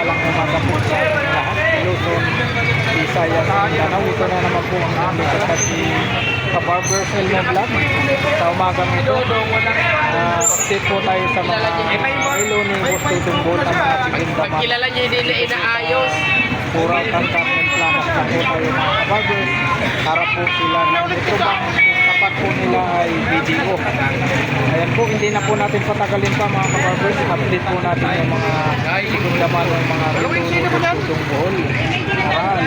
mapagpalang umaga po sa lahat. Luzon, Visayas, Mindanao. Ito na naman po ang nandito sa si Kabarber Elmo Vlog. Sa umagang ito, update po tayo sa mga ilo ni Gusto Dumbol na mga sigindaman. Pagkilala niya, hindi na inaayos. Purang Kangkapin Planas na po tayo mga Kabarber. Harap po sila ng ito bang tapat po nila ay video. Ayan po, hindi na po natin patagalin pa mga Kabarbers. Update po natin yung mga sigundaman ng mga Dumbol.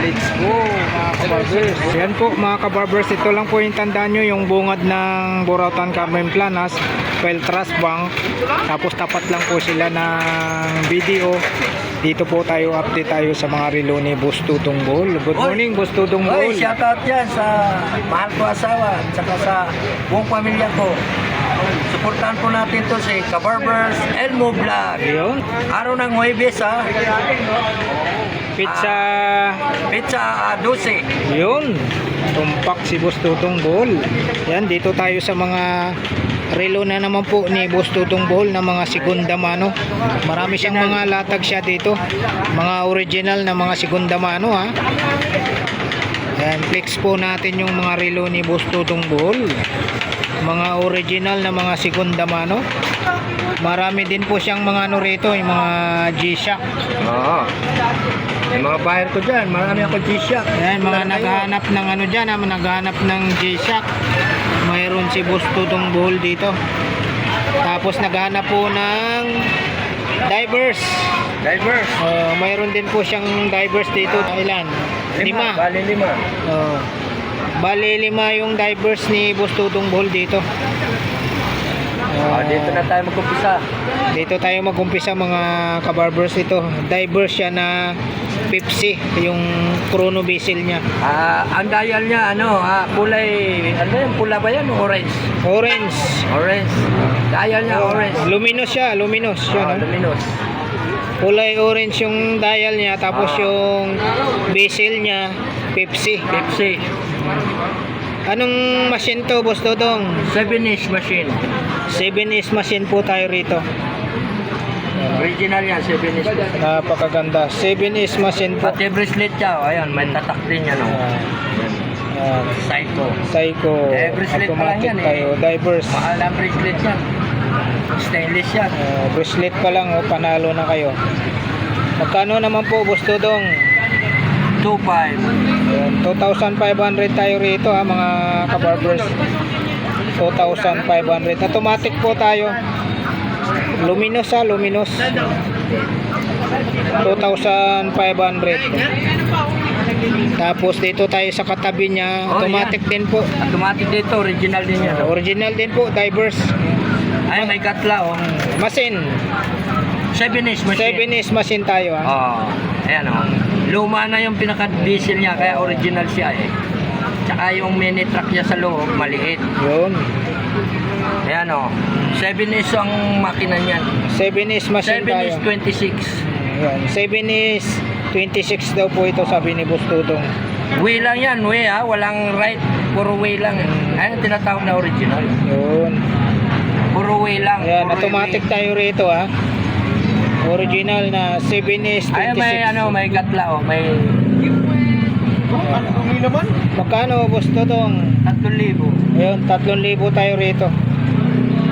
Let's go mga Kabarbers. Ayan po mga Kabarbers, ito lang po yung tandaan nyo, yung bungad ng Burautan Carmen Planas, Peltras Bank. Tapos tapat lang po sila ng video. Dito po tayo, update tayo sa mga relo ni Busto Dumbol. Good morning, Busto Dumbol. Oy, shoutout yan sa mahal ko asawa at saka sa buong pamilya ko. Suportahan po natin to si Kabarbers Elmo Vlog. Yun. Araw ng Huwebes ha. Pizza. Pizza 12. Yun. Tumpak si Busto Dumbol. Yan, dito tayo sa mga relo na naman po ni Busto Dumbol na mga segunda mano. Marami siyang mga latag siya dito. Mga original na mga segunda mano ha. Ayan, flex po natin yung mga relo ni Busto Dumbol. Mga original na mga segunda mano. Marami din po siyang mga ano rito, yung mga G-Shock. Oo. Yung mga buyer ko dyan, marami ako G-Shock. Ayan, mga naghahanap ng ano dyan, naghahanap ng G-Shock. Mayroon si Busto Dumbol dito. Tapos naghahanap po ng divers. Divers. Mayroon din po siyang divers dito. Ilan? 5. Bali 5. Bali 5 yung divers ni Busto Dumbol dito. Dito na tayo mag-umpisa. Dito tayo mag-umpisa mga Kabarbers. Ito, divers siya na Pepsi, yung chrono bezel niya. Ang dial niya, kulay, ano yan, pula ba yan? Orange. Orange. Orange. Dial niya, orange. Luminous siya, luminous. Yan, Luminous. kulay orange yung dial niya, tapos yung bezel niya Pepsi. Pepsi. Anong machine to, Boss Dodong? 7-inch machine. 7-inch machine po tayo rito. Original yan, 7-inch machine. Napakaganda. 7-inch machine po. Pati bracelet siya, ayan, may tatak din yan. Yan. Psycho. Psycho. Bracelet pa lang Automatic yan tayo. Divers. Mahal na bracelet yan. Stainless yan. Bracelet pa lang, panalo na kayo. Magkano naman po, Boss Dodong? 2.5. 2,500 tayo rito ha mga Kabarbers. 2,500. Automatic po tayo. Luminous ha, luminous. 2,500. Tapos dito tayo sa katabi niya, automatic din po. Automatic dito, original din yan. Original din po, divers. Ay, may katla, Machine. 7-inch machine. 7-inch machine tayo ha. Ayan luma na yung pinaka-diesel niya, kaya original siya Tsaka yung mini truck niya sa loob, maliit. Yun. Ayan 7-inch ang makina niyan. 7-inch machine 7-inch tayo. 26. Yan. 7-inch 26 daw po ito, sabi ni Boss Dodong. Way lang yan, walang right. Puro way lang. Ayan ang tinatawag na original. Yun. Puro way lang. Ayan, puro automatic way. tayo rito ha. Original na 7-inch 26. Ay, may katla may Magkano, Boss Dodong? 3,000. Ayun, 3,000 tayo rito.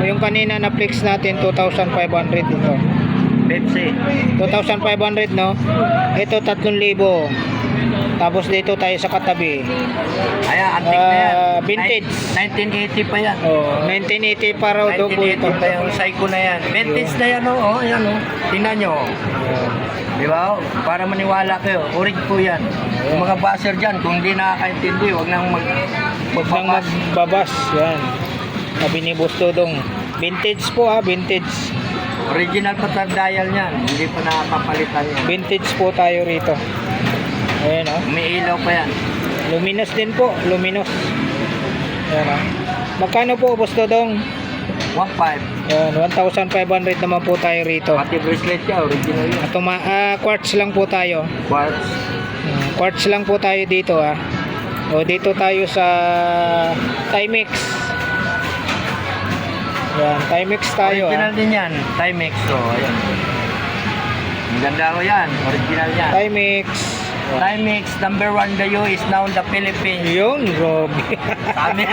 Yung kanina na flex natin 2,500 ito. Pepsi. 2,500 no? Ito 3,000. Tapos dito tayo sa katabi. Ayan, antique na yan. Vintage. 1980 pa yan. 1980 para daw po ito. 1980 pa yung Psycho na yan. Vintage na yan ayan tingnan nyo. Di ba? Para maniwala kayo. Orig po yan. Yung mga basher dyan, kung hindi nakakaintindi, huwag nang magbabas. Yan. Sabi ni Boss Dodong. Vintage po ha, vintage. Original pa dial niyan. Hindi pa nakapapalitan yan. Vintage po tayo rito. Ayan May ilaw pa yan. Luminous din po, luminous. Ayan Magkano po, Boss Dodong? 1.5. Ayan, 1,500 naman po tayo rito. Pati bracelet siya, original yan. Quartz lang po tayo. Quartz. Quartz lang po tayo dito ha. Dito tayo sa Timex. Yan, Timex tayo Original din yan. Timex. Ayan. Ang ganda ko yan. Original yan. Timex. Timex, number 1 dayo is now in the Philippines. Yun, Rob. Sa amin.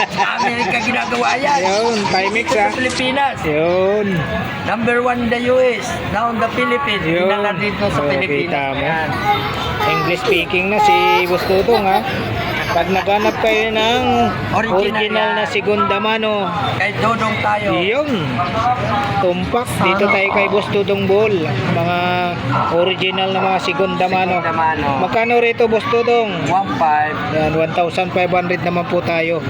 Sa Amerika ginagawa yan. Yun, Timex Dito ha. sa Pilipinas. Yun. Number 1 dayo is now in the Philippines. Yun. Dinala dito sa Oh, Pilipinas. kita mo. Yan. English speaking na si Boss Dudong ha. Pag naghanap kayo ng original na segunda mano, Kay Dodong tayo. yun. Tumpak. Dito tayo kay Boss Dudong Ball. Mga original na mga segunda mano. Segunda mano. Magkano rito Boss Dudong? 1.5. Yan, 1,500 naman po tayo.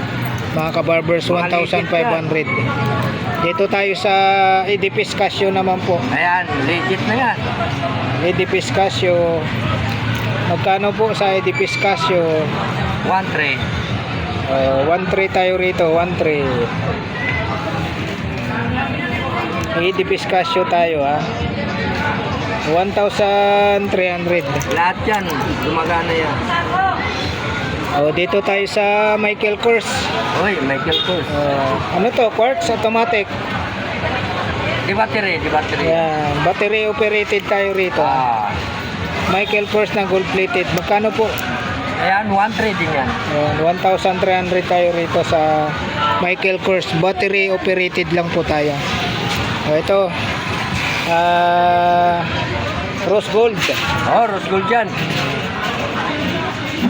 Mga kabarbers, 1,500. Dito tayo sa Edipis Casio naman po. Ayan, legit na yan. Edipis Casio. Magkano po sa Edipis Casio? 1.3. 1,300 tayo rito, 1,300. Edipis Casio tayo ha. 1,300. Lahat yan, gumagana yan. Dito tayo sa Michael Kors. Uy, Michael Kors. Ano to? Quartz automatic. Di battery. Yan, battery operated tayo rito. Ah. Michael Kors na gold plated. Magkano po? Ayan, 1.3 din yan. Ayan, 1,300 tayo rito sa Michael Kors. Battery operated lang po tayo. Ito. Rose gold. Oh, rose gold yan.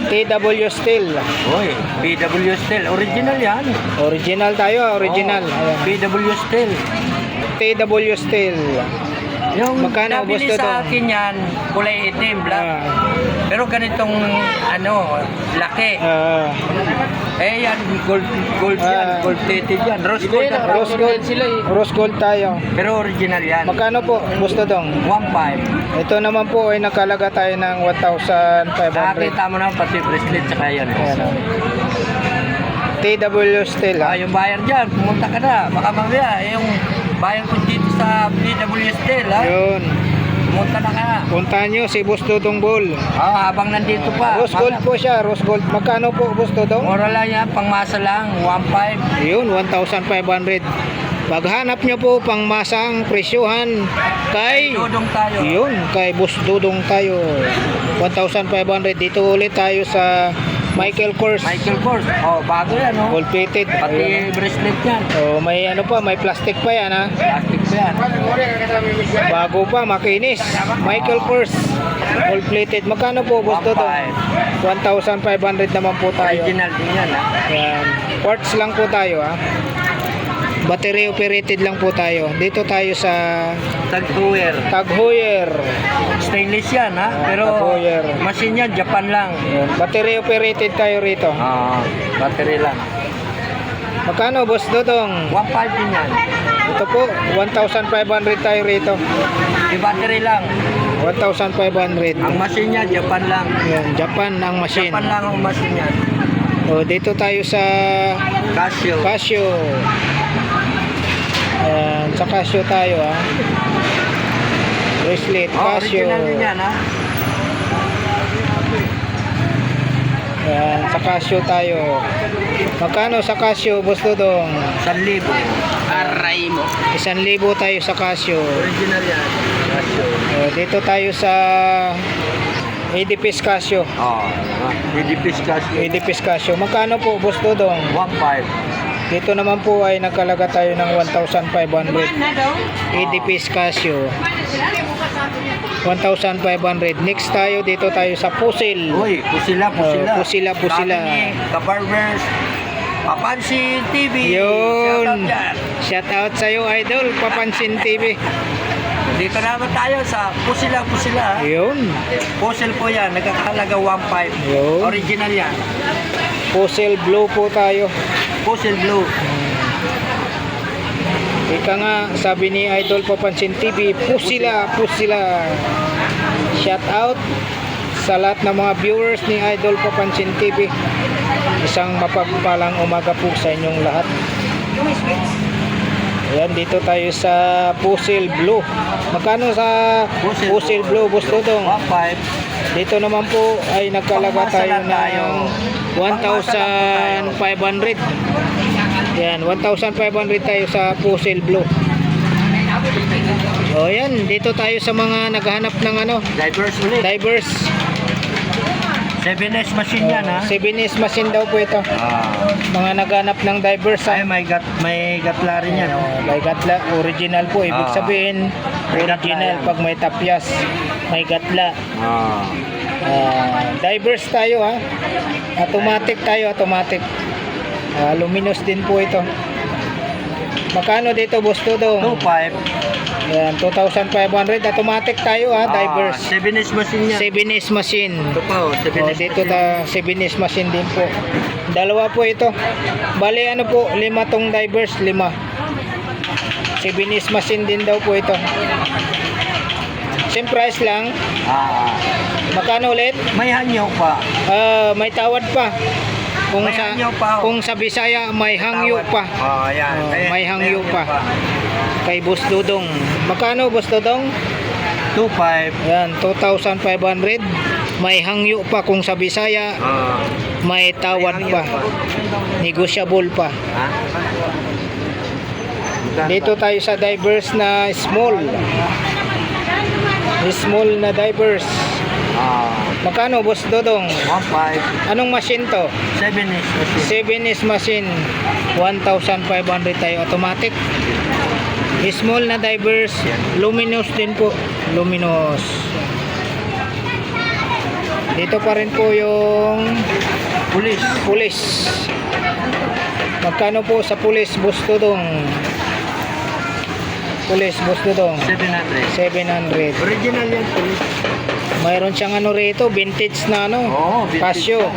TW Steel. Uy, PW Steel. Original yan. Original tayo, original. Oh, Ayan. PW Steel. TW Steel. Yung Magkano, nabili boss, sa ito? akin yan, kulay itim, black. Pero ganitong, laki. Yan, gold yan, gold plated yan. Rose gold. yan. Rose gold sila eh. Rose gold tayo. Pero original yan. Magkano po? Gusto dong? 1.5. Ito naman po ay nakalaga tayo ng 1,500. Nakakita mo na pati bracelet tsaka yan. Ayan, TW Steel. Yung buyer dyan, pumunta ka na. Baka mamaya, yung buyer ko dito sa PW Steel, ha? Yun. Pumunta na ka. Puntahan nyo si Boss Dudong Ball. Habang nandito pa. Rose gold po siya, rose gold. Magkano po Boss Dudong? Mura lang yan, pangmasa lang, 1.5. Yun, 1,500. Paghanap nyo po pang masang presyuhan kay Dodong tayo. yun, kay Boss Dudong tayo. 1,500. Dito ulit tayo sa Michael Kors. Michael Kors. Bago yan, Gold plated. Pati bracelet yan. May ano pa, may plastic pa yan ha. Plastic pa yan. Bago pa, makinis. Michael Kors. Gold plated. Magkano po Boss Dudong? 1,500 naman po tayo. Original din yan, ha? Yan. Quartz lang po tayo ha. Battery operated lang po tayo. Dito tayo sa Tag Heuer. Tag Heuer. Stainless yan, ha? Pero Tag Heuer. machine yan, Japan lang. Battery operated tayo rito. Battery lang. Magkano Boss Dudong? 1.5 din yan. Ito po, 1,500 tayo rito. Yung battery lang. 1,500. Ang machine niya, Japan lang. Yan, Japan ang machine. Japan lang ang machine yan. Dito tayo sa Casio. Casio. Ayan, sa Casio tayo ha. Bracelet, Casio. Original din yan, ha? Ayan, sa Casio tayo. Magkano sa Casio, Boss Dudong? 1,000. Aray mo. 1,000 tayo sa Casio. Original yan. Casio. Dito tayo sa Edipis Casio. Edipis Casio. Edipis Casio. Magkano po, Boss Dudong? 1.5. Dito naman po ay nagkalaga tayo ng 1,500. Edipis Casio. 1,500. Next tayo, dito tayo sa Pusil. Uy, pusila. Pusila. Sabi ni Kabarbers, Papansin TV. Yun. Shout out dyan. Shout out sa'yo, Idol. Papansin TV. Dito naman tayo sa Pusila. Yun. Puzzle po yan, nagkakalaga 1.5. Yun. Original yan. Pusil Blue po tayo. Puzzle Blue. Ika nga, sabi ni Idol Papansin TV, Pusila. Shout out sa lahat ng mga viewers ni Idol Papansin TV. Isang mapagpalang umaga po sa inyong lahat. Ayan, dito tayo sa Pusil Blue. Magkano sa Pusil Blue, Boss Dudong? 1.5. Dito naman po ay nagkalaga tayo ng 1,500. Yan, 1,500 tayo sa Pusil Blue. O yan, dito tayo sa mga naghahanap ng ano, Divers ulit. divers. 7S machine yan, ha? 7S machine daw po ito. Ah. Mga naghahanap ng divers. Ay, may gatla rin yan, oh. May gatla, original po. Ibig Ah. sabihin, May gatla original yan. pag may tapyas. May gatla. Ah. Divers tayo ha. Automatic tayo, automatic. Luminous din po ito. Magkano dito, Boss Tudong? 2.5. Yan, 2,500. Automatic tayo ha, divers. 7S machine yan. 7S machine. Ito pa, oh. 7S Dito machine. 7S machine din po. Dalawa po ito. Bali ano po, 5 tong divers, 5. 7S machine din daw po ito. Same price lang. Ah. Magkano ulit? May hanyo pa. May tawad pa. Kung May sa hangyo pa, oh. kung sa Bisaya may hangyo pa. Oh, yan. Oh, may hangyo pa. Kay Boss Dudong. Magkano, Boss Dudong? 2.5. Yan, 2,500. May hangyo pa kung sa Bisaya, Ah. may tawad May hangyo pa. Negotiable pa. Ha? Dito tayo sa divers na small. Small na divers. Ah. Magkano, Boss Dodong? 1.5. Anong machine to? 7S machine. 7S machine. 1,500 tayo automatic. Small na divers. Luminous din po. Luminous. Dito pa rin po yung pulis. Magkano po sa pulis, Boss Dodong? Pulis, Boss Dodong. 700. 700. Original yan, police. Mayroon siyang ano rito, vintage na ano, Oo, vintage Casio.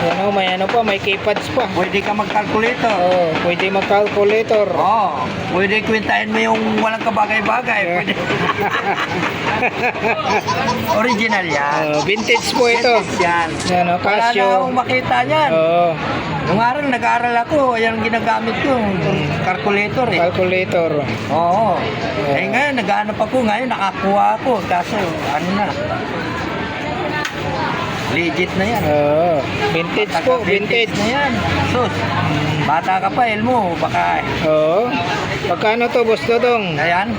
Ano, may ano pa, may keypads pa. Pwede ka mag-calculator. Oh, pwede mag-calculator. Oo. Pwede kwentahin mo yung walang kabagay-bagay. Pwede. Original yan. Vintage po ito. Yan. Yan, oh, Wala na Casio. akong makita yan. Oh, Nung araw, nag-aaral ako. Ayan ang ginagamit ko. Calculator eh. calculator. Oo. Eh ngayon, nag-aanap ako. Ngayon, nakakuha ako. Kaso, ano na. Legit na yan. Oh, vintage po, vintage. na yan. Sus, bata ka pa, Elmo. Baka, Oh, pagkano to, Boss Dodong? ayan,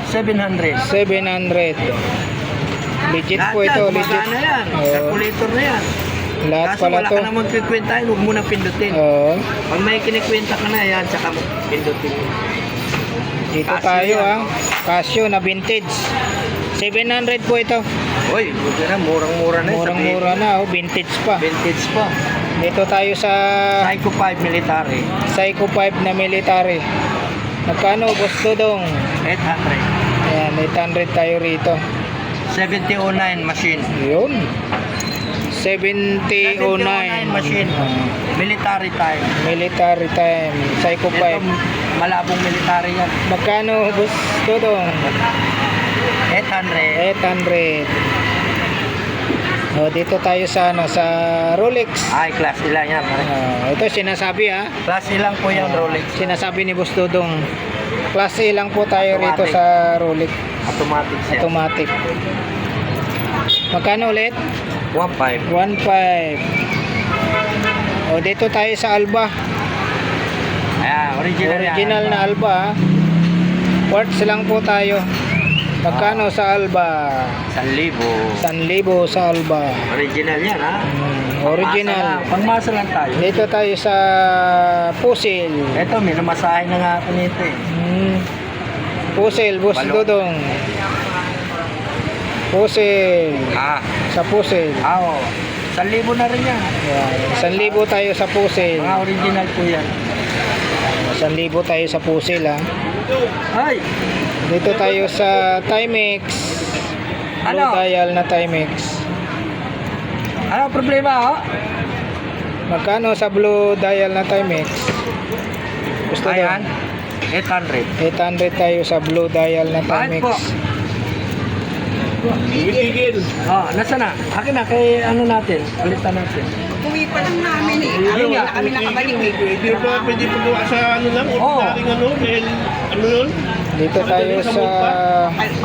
700. 700. Legit po ito, legit. Gumagana yan. Oh, Calculator na yan. lahat Kaso pala wala to. ka namang kikwentahin, huwag mo nang pindutin. Oh, Pag may kinikwenta ka na, yan, tsaka mo pindutin mo. dito Casio tayo yan, ah. Casio na vintage. 700 po ito. Uy, buti na, murang-mura na. Murang-mura na, oh, vintage pa. Vintage pa. Dito tayo sa Psycho 5 military. Psycho 5 na military. Magkano, Boss Dodong? 800. Ayan, 800 tayo rito. 7009 machine. Yun. 7009 machine. Military time. Military time. Psycho 5. Ito, malabong military yan. Magkano, Boss Dodong? 800. 800. Dito tayo sa ano, sa Rolex. Ay, class ilang yan. Pare. Ito sinasabi ha. Class ilang po yan, Rolex. Sinasabi ni Boss Dodong. Klase lang po tayo rito Automatic. sa Rolex. Automatic siya. Automatic. Magkano ulit? 1.5. 1.5. Dito tayo sa Alba. Ayan, original, Original yan. na Alba ha. Quartz lang po tayo. Magkano sa Alba? 1,000. 1,000 sa Alba. Original yan, ha? Original. Pangmasa lang tayo. Dito tayo sa Pusil. Ito, may namasahe na nga ako nito eh. Pusil, Boss Balong. Dodong. Pusil. Ah, Sa Pusil. oo. 1,000 na rin yan. Yan. 1,000 tayo sa Pusil. Mga original po yan. 1,000 tayo sa Pusil ha. Ay! Dito tayo sa Timex. Blue Ano? dial na Timex. Ano problema, ho? Magkano sa blue dial na Timex? Gusto Ayan. daw? 800. 800 tayo sa blue dial na Bakit Timex. po? Oh, nasa na? Akin na, kay ano natin? Ulitan natin. Uwi pa lang namin eh. Hindi nga. na kami nakabalik eh. Hindi pa pwede pagawa sa ano lang, Oo. ordinaryong ano, dahil ano yun? Dito tayo sa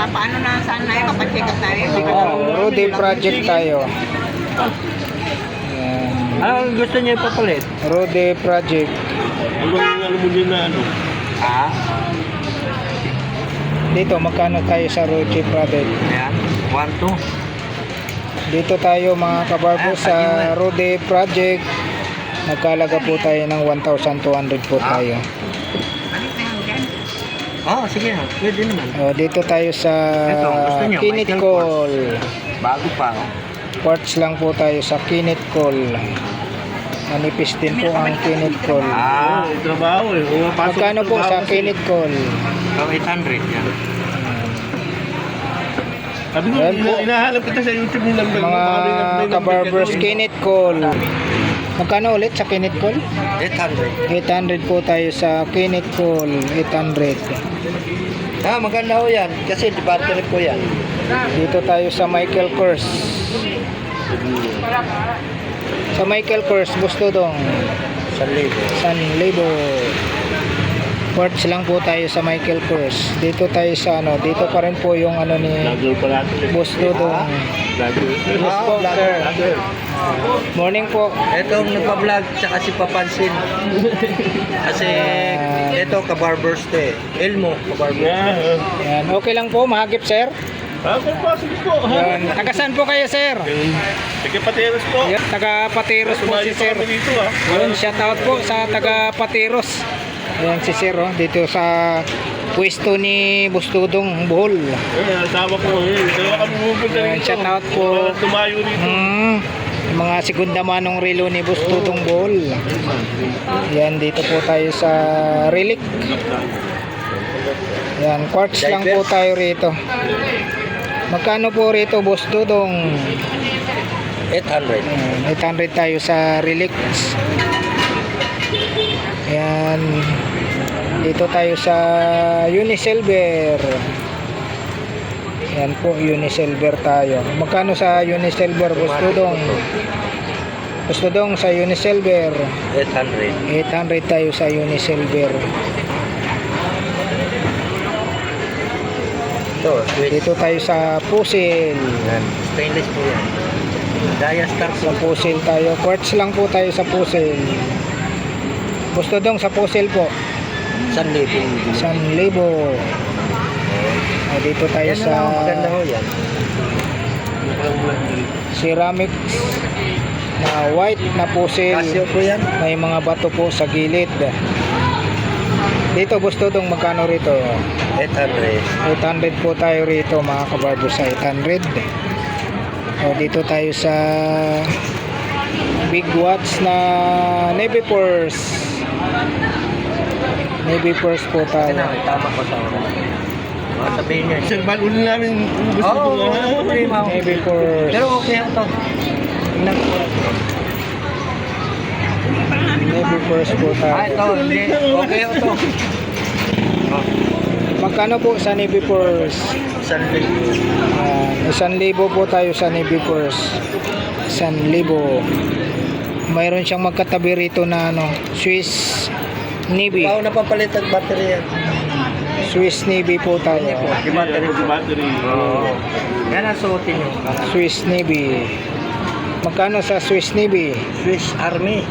Paano na saan na yun? Papacheck up tayo. Rudy Project tayo. Yan. Ano ang gusto niyo ipapalit? Rudy Project. Ano yung ano mo din na ano? Ah? Dito, magkano tayo sa Roche product? Ayan, 1, 2. Dito tayo mga kabarbo sa Rode Project. Nagkalaga po tayo ng 1,200 po tayo. Oh, sige, pwede naman. Dito tayo sa Ito, gusto niyo, Kinit Michael Call. Bago pa, oh. Quartz lang po tayo sa Kinit Call. Manipis din po ang Kinit Call. Ah, Trabaho eh. Pumapasok Magkano sa po trabaho sa kasi. Kinit Call? so 800 yan. Sabi ko, Ayan po. hinahanap kita sa YouTube yung number mo. Baka may Mga number ka kabarbers doon. Kinit Call. Magkano ulit sa Kinit Call? 800. 800 po tayo sa Kinit Call. 800. Ah, maganda ho yan. Kasi di battery po yan. Dito tayo sa Michael Kors. Sa Michael Kors, gusto dong 1,000. 1,000. Quartz lang po tayo sa Michael Kors. Dito tayo sa ano, dito pa rin po yung ano ni Vlogger pala ito eh. Boss Dodong. Vlogger. Yes po, sir. Morning po. Ito ang nagpa-vlog tsaka si Papansin. Kasi ito ka-barbers to eh. Elmo, ka-barbers. Yeah. Yan, okay lang po, mahagip sir. Okay po, sige po. Yan, taga saan po kayo sir? Sige, Pateros po. Yan, taga Patiros po si Tumayo pa sir. kami dito ah. Yun, shout out po sa taga Patiros. Ayan si sir, oh, dito sa pwesto ni Bustudong Bohol. Asawa ko ngayon. Dalawa kami pupunta Yan, rito. shout out po. Tumayo rito. Yung mga segunda manong relo ni Bustudong Bohol. Yan, dito po tayo sa Relic. Yan, quartz lang po tayo rito. Magkano po rito, Boss Dudong? 800. 800 tayo sa Relics. Ayan. Dito tayo sa Unisilver. Ayan po, Unisilver tayo. Magkano sa Unisilver, Boss Dudong? Boss Dudong, sa Unisilver. 800. 800 tayo sa Unisilver. Ito, switch. Dito tayo sa Pusil. Yan. Stainless po yan. Daya Star Sa Pusil tayo. Quartz lang po tayo sa Pusil. Gusto dong sa Pusil po. 1,000. 1,000. Dito tayo Yan sa na lang, maganda ho yan. ceramic na white na Pusil. Casio po yan. May mga bato po sa gilid. Dito gusto dong magkano rito? 800. 800 po tayo rito mga kabarbo sa 800. Dito tayo sa big watch na Navy Force. Navy Force po Kasi tayo. na, tama ko sa oras. Sabihin niya. Sir, balulin namin. Gusto Oo, ko wala problema. Navy Force. Pero okay ito. Tingnan ko. Navy Force po Ah, tayo. ito. Hindi. Okay ito. Magkano po sa Navy Force? 1,000. 1,000 po tayo sa Navy Force. 1,000. Mayroon siyang magkatabi rito na ano, Swiss Navy. Bago napapalit ang battery yan. Swiss Navy po tayo. Di battery. Battery. Oo. Yan ang suotin nyo. Swiss Navy. Magkano sa Swiss Navy? Swiss Army.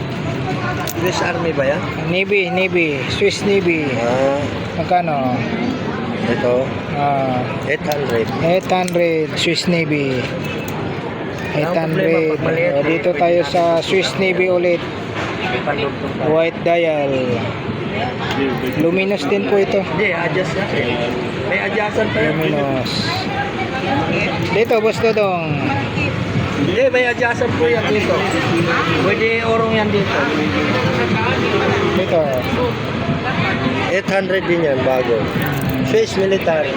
Swiss Army ba yan? Navy. Swiss Navy. Magkano? Ito. 800 800. Swiss Navy. Walang 800. problema pag maliit. Dito tayo sa Swiss Navy ulit. White dial. Luminous din po ito. Hindi, adjust na. May adjustan pa yan. Luminous. Dito, Boss Dodong. Hindi, may adjustan po yan dito. Pwede orong yan dito. Dito. 800 din yan, bago. Swiss military.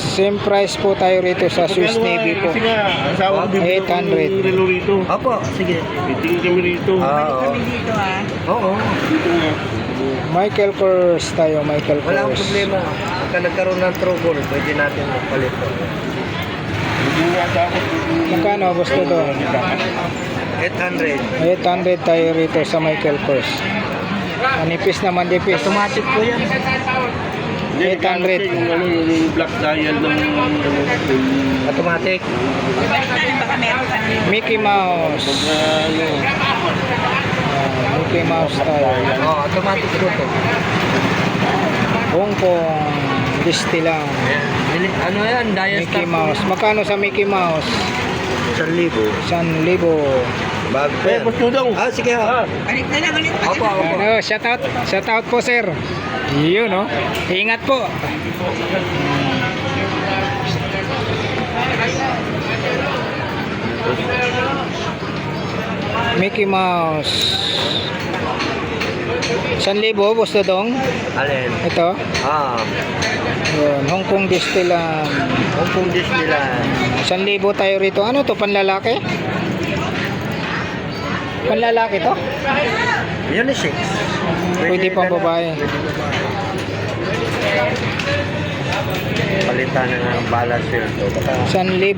Same price po tayo rito sa Swiss Navy po. Kasi nga, asawa ko bibili 800. ng relo rito. Opo, sige. Titingin kami rito. Oo. Dito ah. Oo. Dito nga. Michael Kors tayo, Michael Walang Kors. problema. Pagka nagkaroon ng trouble, pwede natin magpalit po. Hindi nga asawa ko. Magkano, Boss Dodong? 800. 800 tayo rito sa Michael Kors. Manipis na manipis. Automatic po yan. Hindi, 800. yung ano, yung black dial ng yung Automatic. Baka meron ka na. Mickey Mouse. ano, Mickey Mouse tayo. Oo, automatic po to. Hong Kong. Distila. Ano yan? Diet Mickey Mouse. Magkano sa Mickey Mouse? 1,000. 1,000. Bago pa yan. Tudong. Sige ha. Balik na lang, balik na Opo, opo. Ano, shout out po sir. Yun no. Ingat po. Mickey Mouse. 1,000 boss dodong. Alin? Ito. Yun, Hong Kong Distillation. Hong Kong Disneyland. 1,000 tayo rito. Ano to, panlalaki? Panlalaki to? Unisex. Pwede pang babae. Palitan na ng balancer to. 1,000.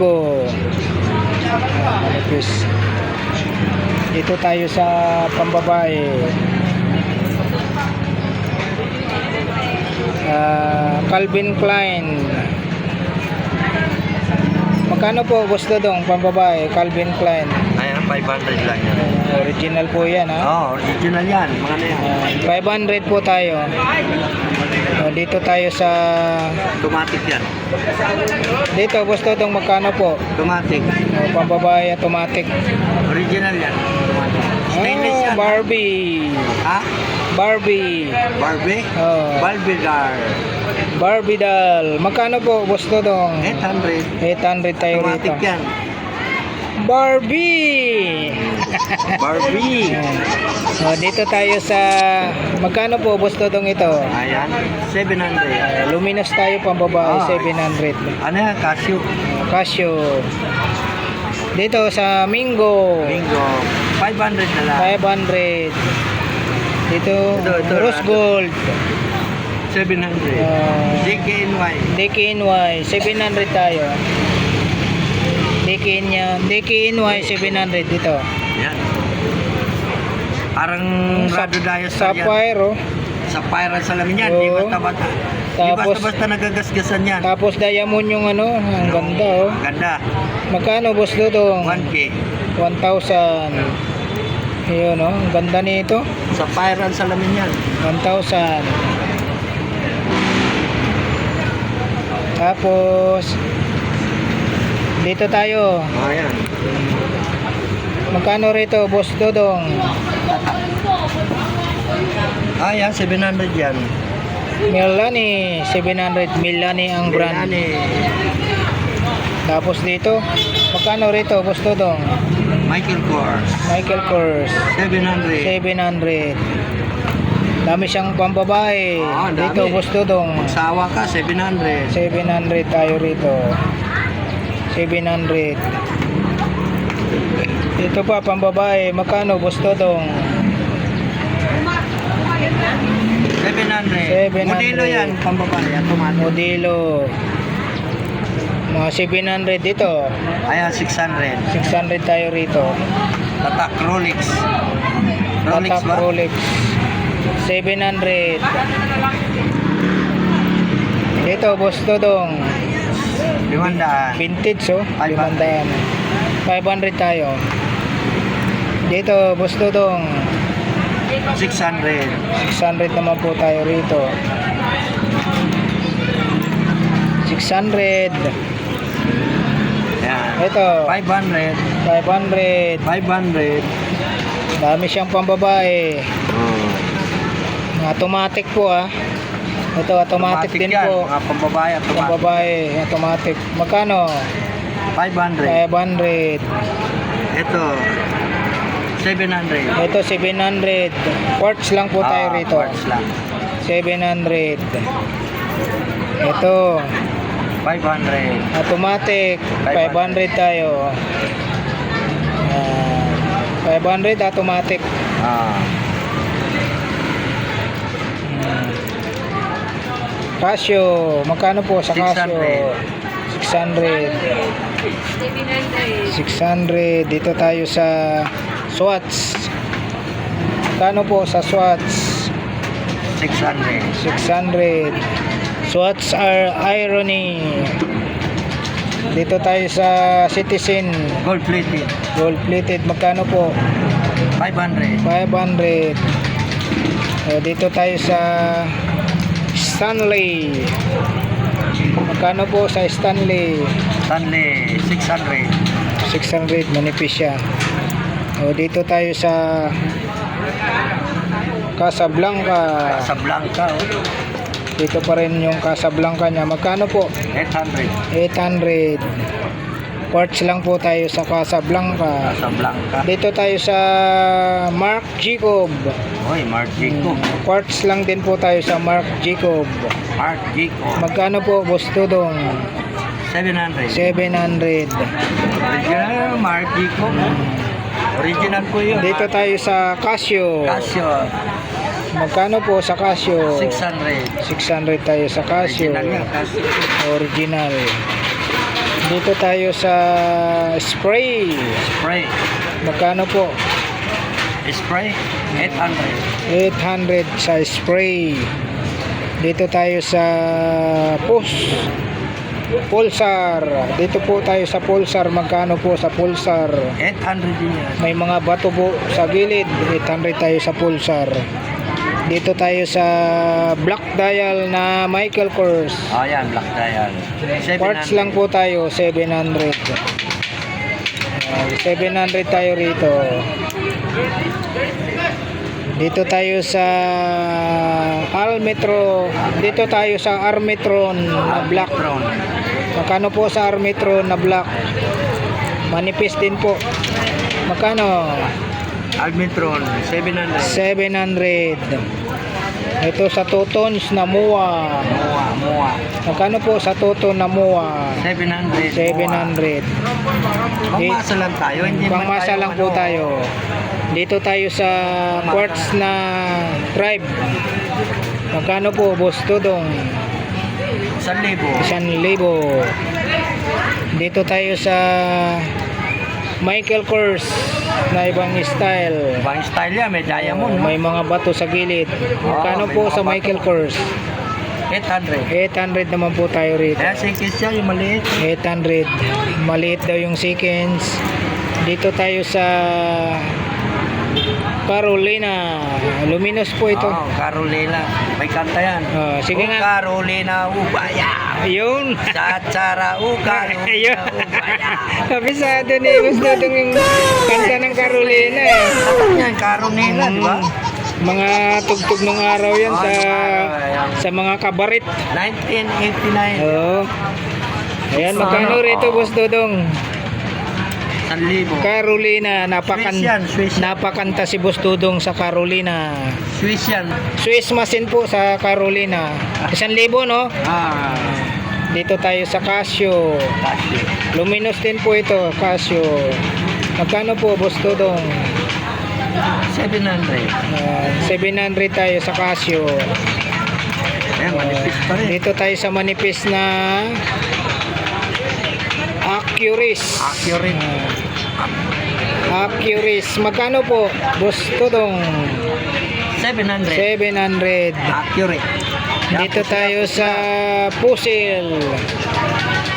Dito tayo sa pambabae. Calvin Klein. Magkano po gusto dong pambabae? Calvin Klein. Ayan, 500 lang yan. Original po yan ha. Original yan. Mga na yan. 500 po tayo. Dito tayo sa Automatic yan. dito gusto dong magkano po? Automatic. Pambabae automatic. Original yan. Automatic. Stainless yan. Barbie. Ha? Barbie. Barbie? Oh. Barbie doll. Barbie doll. Magkano po gusto dong? 800. 800 tayo Automatic rito. yan. Barbie. Barbie. Dito tayo sa magkano po gusto dong ito? Ayan. 700. Luminous tayo pambabae, Ah. 700. Ano yan? Casio. Casio. Dito sa Mingo. Bingo. 500 na lang. 500. Dito, Ito, Rose Gold. 700. DKNY. DKNY, 700 tayo. DKNY 700 dito. Yan. Parang Rado Dias yan. Sapphire, oh. Sapphire ang salamin yan. Di Oo. basta-basta. Di Tapos- basta-basta nagagasgasan yan. Tapos diamond yung ano, ang ganda, oh. Ganda. Magkano boss dodong? 1K. 1,000. Ayun, oh. Ang ganda nito. Sapphire ang salamin yan. 1,000. Tapos dito tayo. Ayan. Magkano rito, boss dodong? Ayan, 700 yan. Milani, 700. Milani ang brand. Milani. Tapos dito, magkano rito, boss dodong? Michael Kors. Michael Kors, 700. 700. Dami siyang pambabae. Oo, dami. Dito, boss dodong. Sawa ka, 700. 700 tayo rito. 700. Ito pa, pambabae. Magkano, boss dodong? 700. 700. Modelo yan, pambabae. Automatic. Modelo. Mga 700 dito. Ayan, 600. 600 tayo rito. Tatak Rolex. Rolex Tatak ba? Rolex. 700. Dito, boss dodong. 500. Vintage, oh. 500. 500 tayo. Dito, boss dodong. 600. 600 naman po tayo rito. 600. Ayan. Ito, 500. 500. 500. Dami siyang pambabae. Automatic po ah. Ito, automatic din yan. po. Mga pambabae, automatic. Pambabae, automatic. Magkano? 500. 500. Ito. 700. Ito, 700. Quartz lang po tayo rito. Quartz lang. 700. Ito, 500. automatic. 500 tayo. 500 automatic. Casio, magkano po sa Casio? 600. 600. Dito tayo sa Swatch. Magkano po sa Swatch? 600. 600. Swatch are irony. Dito tayo sa Citizen. Gold plated. Gold plated. Magkano po? 500. 500. Dito tayo sa Stanley. Magkano po sa Stanley? Stanley, 600. 600, manipis siya. O, dito tayo sa Casablanca. Casablanca, oh. Dito pa rin yung Casablanca niya. Magkano po? 800. 800. Quartz lang po tayo sa Casablanca. Casablanca. Dito tayo sa Marc Jacob. Oy, Mark Jacob. Quartz lang din po tayo sa Marc Jacob. Mark Jacob. Magkano po, Boss Tudong? 700. 700. Original Mark Jacob. Original po yun. Dito tayo sa Casio. Casio, Magkano po sa Casio? 600. 600 tayo sa Casio. Original yan, Casio. Original. Dito tayo sa spray. Spray. Magkano po? Spray, 800. 800 sa spray. Dito tayo sa Pulsar. Dito po tayo sa Pulsar. Magkano po sa Pulsar? 800 din yan. May mga bato po sa gilid. 800 tayo sa Pulsar. Dito tayo sa Black Dial na Michael Kors. Oh, yan, Black Dial. Parts lang po tayo, 700. 700 tayo rito. Dito tayo sa Almetro. Dito tayo sa Armetron na black. Magkano po sa Armetron na black? Manipis din po. Magkano? Almetron, 700. 700. Ito sa Tutons na Mua. Mua. Magkano po sa Tuton na Mua? 700. 700. Pangmasa lang tayo. Hindi man Pangmasa tayo, lang po tayo. Dito tayo sa Quartz na Tribe. Magkano po, Boss Tudong? 1,000. 1,000. Dito tayo sa Michael Kors na ibang style. Ibang style yan, may diamond. May mga bato sa gilid. Magkano may po mga sa bato. Michael Kors? 800. 800 naman po tayo rito. Kaya sikis siya, yung maliit. 800. Maliit daw yung seconds. Dito tayo sa Carolina. Luminous po ito. Oh, Carolina. May kanta yan. Oh, sige O nga. Carolina, ubaya. Ayun. Sa tsara, o Ayun. Carolina, ubaya. Kabisado ni gusto itong yung kanta ng Carolina eh. Yan, Carolina, di ba? Mga tugtog ng araw yan Oh, sa nung araw, ayan. sa mga kabaret. 1989. Oo. Ayan, magkano rito, Boss Dodong? 1,000. Carolina, Swiss yan, Swiss yan. napakanta si Boss Dodong sa Carolina. Swiss yan. Swiss machine po sa Carolina. 1,000, no? Ah, Dito tayo sa Casio. Casio. Luminous din po ito, Casio. Magkano po, Boss Dodong? 700. 700 tayo sa Casio. Ayan, manipis pa rin. Dito tayo sa manipis na Accuris. Accurate. Accuris. Magkano po, Boss Dodong? 700. 700. Accurate. Dito tayo sa Puzzle.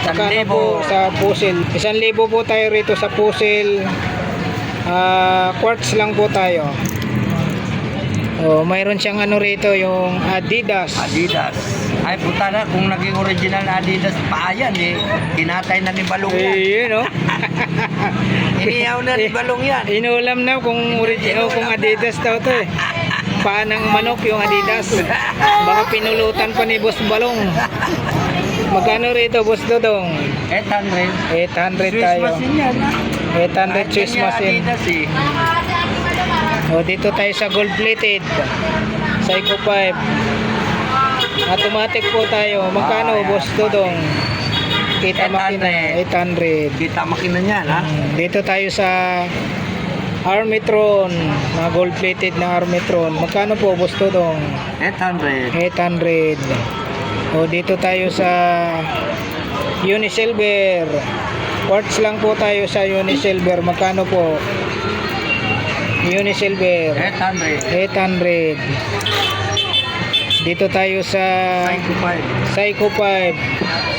Magkano 1,000. po sa Puzzle? 1,000 po tayo rito sa Puzzle. Quartz lang po tayo. Oh, mayroon siyang ano rito, yung Adidas. Adidas. Ay, puta na, kung naging original na Adidas pa yan, eh. Kinatay na ni Balong yan. Yun, no? Iniyaw na ni Balong yan. Inulam na kung original, kung Adidas daw to eh. Paan ng manok yung Adidas. Baka pinulutan pa ni Boss Balong. Magkano rito, Boss Dodong? 800. 800 Swiss tayo. machine yan. 800 Swiss machine. Adidas eh. O, dito tayo sa gold plated. Psycho 5. Automatic po tayo. Magkano, Ayan. Boss Dodong? Kita makina. 800. Kita makina niyan, ha? Dito tayo sa Armitron. Na gold plated na Armitron. Magkano po, Boss Dodong? 800. 800. O, dito tayo sa Unisilver. Quartz lang po tayo sa Unisilver. Magkano po? Unisilver. 800. 800. Dito tayo sa Psycho 5. Psycho 5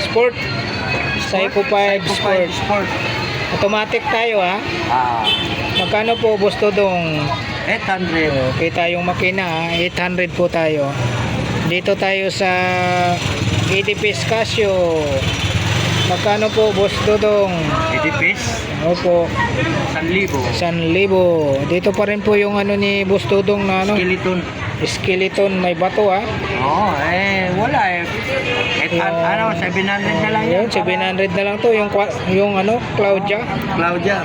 Sport. Psycho 5 Sport. Sport. Automatic tayo, ha. Ah, Magkano po, Boss Dodong? 800. Okay tayong makina, ha. 800 po tayo. Dito tayo sa Edipis Casio. Magkano po, Boss Dodong? Edipis, Opo, 1,000. 1,000. Dito pa rin po yung ano ni Boss Dodong na ano, Skeleton. skeleton, may bato ah. Oo, wala eh. Yan. 700 na lang Yun, yan. 700 na lang to, yung ano, Claudia. Claudia.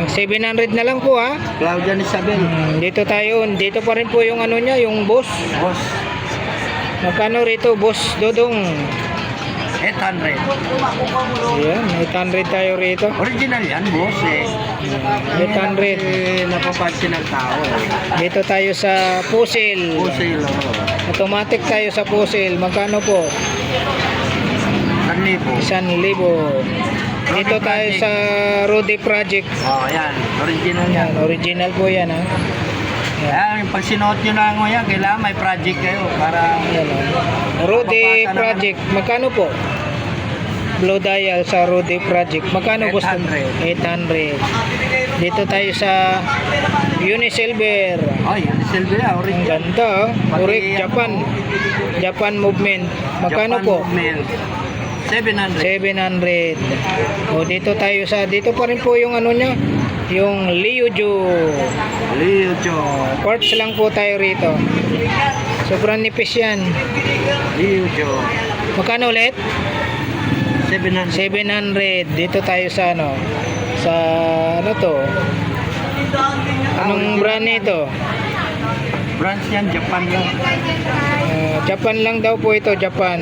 700 na lang po ah. Claudia ni Isabel. Dito tayo, dito pa rin po yung ano niya, yung boss. Boss, Magkano rito, Boss Dodong? 800. Ayan, 800 tayo rito. Original yan, boss eh. 800. Napapansin ng tao. Dito tayo sa puzzle. Pusil, Automatic tayo sa puzzle. Magkano po? 1,000. 1,000. Dito tayo sa Rudy Project. Oh, yan. Original yan. Yan, original po yan ha. Ayan, pag sinuot nyo na nga yan, kailangan may project kayo para Yan, Rudy Project. Magkano po? Blue dial sa Rudy Project. Magkano gusto? 800. 800. Dito tayo sa Unisilver. oh, yun, Silvia, Ang original. ganda oh. Correct, Pati, Japan. Japan movement. Magkano Japan po? movement. 700. 700. O dito tayo sa dito pa rin po yung ano niya, yung Liujo. Leo Jo. Quartz lang po tayo rito. Sobrang nipis yan. Leo Jo. Magkano ulit? 700. 700. Dito tayo sa ano? Sa ano to? Anong brand nito? Branch yan, Japan lang. Japan lang daw po ito, Japan.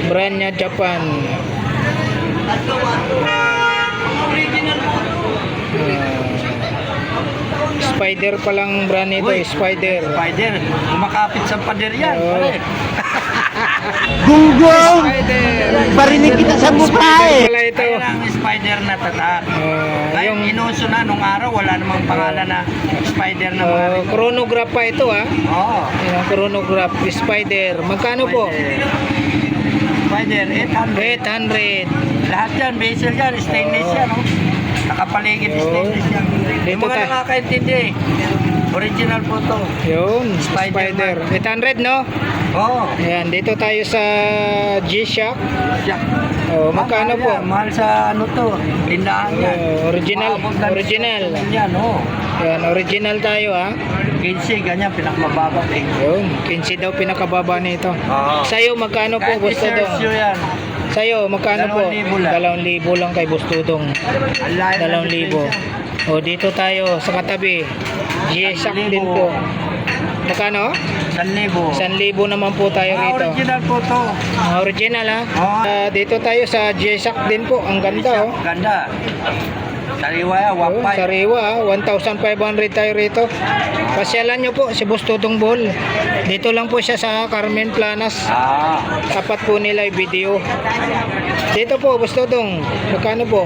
Brand niya Japan. Spider pa lang brand nito, Uy, Spider. Spider. Kumakapit sa pader yan. Oo. pare. Spider. Barinig kita sa mukha eh. Wala ito. Kaya lang spider na tatak. Ngayon, Yung inuso na nung araw, wala namang pangalan na spider na mga rin. chronograph pa ito ah. Oo. Yung chronograph, Spider. Magkano po? Spider, 800. 800. Lahat yan, bezel yan, stainless yan. Oh. Nakapaligid, Oo. stainless yan. Dito Yung mga tayo. nakakaintindi, original po to. Yun, Spider-Man. Spider. 800 no? Oo. Ayan, dito tayo sa G-Shock. Jack. Oh, magkano po? Mahal sa ano to, tindahan yan. Original, Maabot lang original. Yan, oo. Ayan, original tayo ah. 15, ganyan, pinakamababa. Yun, 15 daw pinakababa nito. Oo. Sa'yo, magkano po, Kahit Boss i-search Tudong? nyo yan. Sa'yo, magkano po? 2,000 lang. 2,000 lang kay Boss Tudong. Ang layo ng 2,000. O, dito tayo sa katabi. G-Shock din po. Magkano? 1,000. 1,000 naman po tayo rito. Original po to. Original ha. Oo. Dito tayo sa G-Shock din po. Ang ganda oh. Ganda. Sariwa yan, Oh, 1,500. sariwa ah. 1,500 tayo rito. Pasyalan nyo po si Boss Tudong Ball. Dito lang po siya sa Carmen Planas. Ah, Tapat po nila yung video. Dito po, Boss Tudong. Magkano po?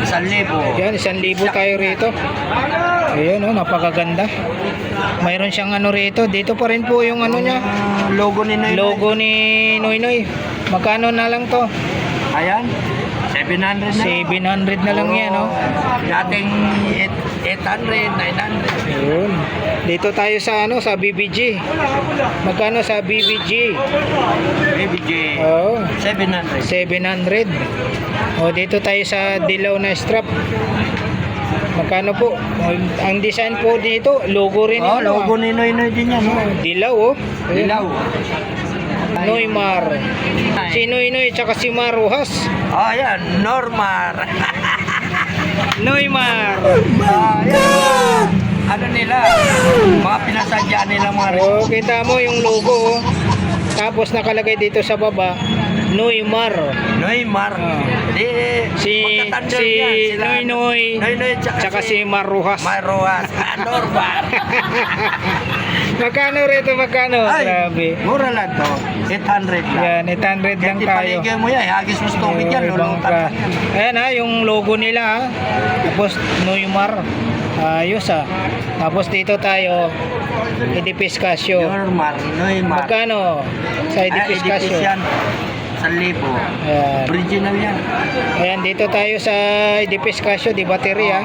1,000. Yan, 1,000 tayo rito. Ayun oh, napakaganda. Mayroon siyang ano rito. Dito pa rin po yung ano niya. Logo ni Noy. Logo ni Noy Noy. Magkano na lang to? Ayan. 700 na. 700 na lang yan oh. Dating 800, 900. Ayun. Dito tayo sa ano, sa BBG. Magkano sa BBG? Baby J. Oh, 700. 700. Oh, dito tayo sa dilaw na strap. Magkano po? Ang design po dito, logo rin Oh, yung ano, logo ni Noy Noy din yan. Oh. dilaw oh. Ayun. Dilaw. Noymar. Si Noy Noy tsaka si Maruhas. Oh, yan. Normar. Noymar. Yan. Ano nila? Mga pinasadya nila mga Oh, kita mo yung logo oh. Tapos nakalagay dito sa baba, Noymar. Noymar. Di, Si magkatandem si yan, sila. Noy Noy Noy Noy tsaka si Maruhas. Maruas. Normar. Magkano rito, magkano? Ay, Grabe. mura lang to. 800 lang. Yan, 800 lang Kasi tayo. paligay mo yan, hagis mo sa tubig yan, Ibang lulutan ka. lang yan. Ayan ha, yung logo nila ha. Tapos Noymar. Ayos ha. Tapos dito tayo, Edipis Casio. Normar, Noymar. Magkano sa Edipis Casio? yan. 1,000. Ayan. Original yan. Ayan, dito tayo sa Edipis Casio, di battery ha.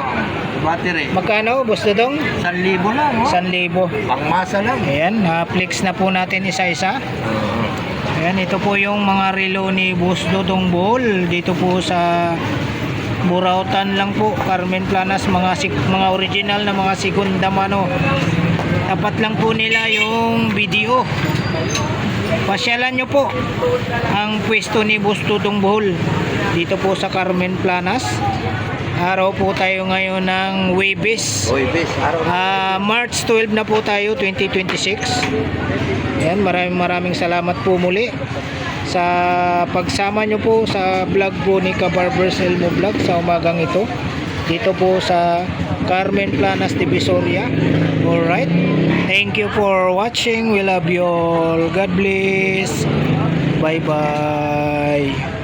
Battery. Magkano, Boss Dodong? 1,000 lang, oh. 1,000. Pangmasa lang. Ayan, na-flex na po natin isa-isa. Ayan, ito po yung mga relo ni Boss Dodong Bohol dito po sa Burautan lang po, Carmen Planas, mga original na mga segunda mano. Tapat lang po nila yung video. Pasyalan nyo po ang pwesto ni Boss Dodong Bohol dito po sa Carmen Planas. Araw po tayo ngayon ng Huwebes. March 12 na po tayo, 2026. Ayan, maraming salamat po muli sa pagsama nyo po sa vlog po ni Kabarbers Elmo Vlog sa umagang ito dito po sa Carmen Planas, Divisoria. Alright, thank you for watching. We love you all. God bless. Bye bye.